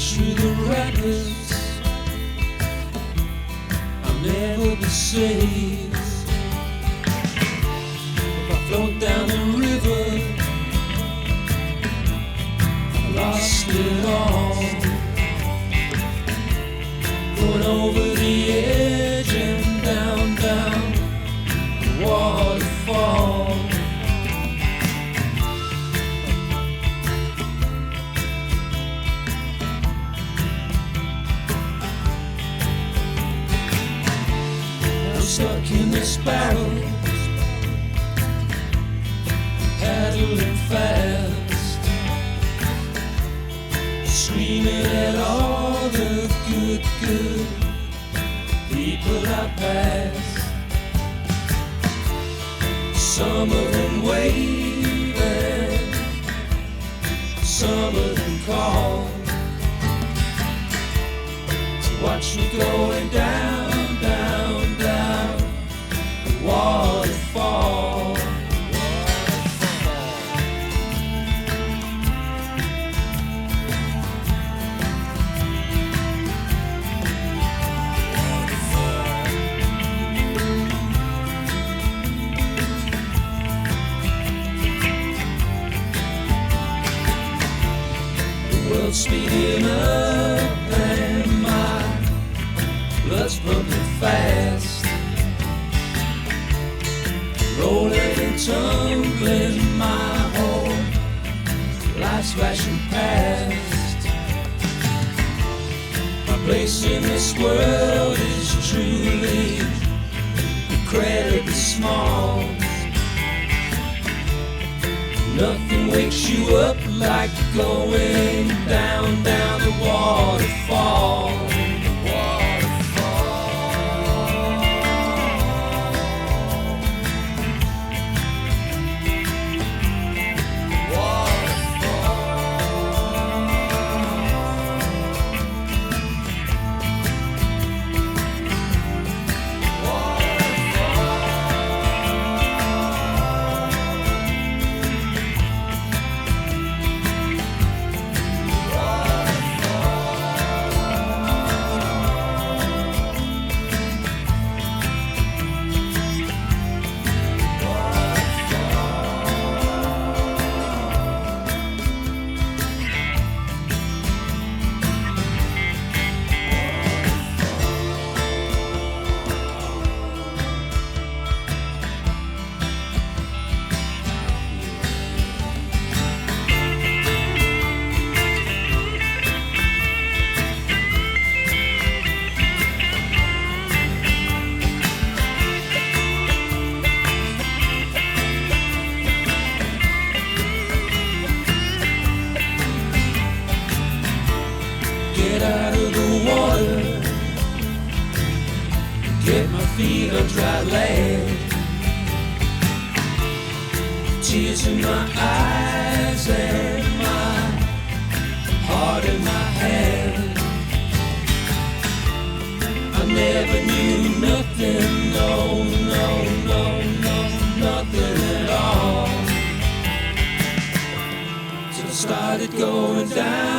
splash through the rapids, I'll never be safe. If I float down the river, I lost it all. Going over the edge and down, down the waterfall. I'm stuck in this barrel, paddling fast, screaming at all the good people I pass. Some of them waving, some of them call to watch me going down, down, down the waterfall. World's speeding up and my blood's pumping fast, rolling and tumbling, my whole life's flashing past. My place in this world is truly incredibly small. Nothing wakes you up like going down, down the waterfall. Get out of the water, get my feet on dry land. Tears in my eyes and my heart in my hand. I never knew nothing, no, no, no, no, nothing at all, till I started going down.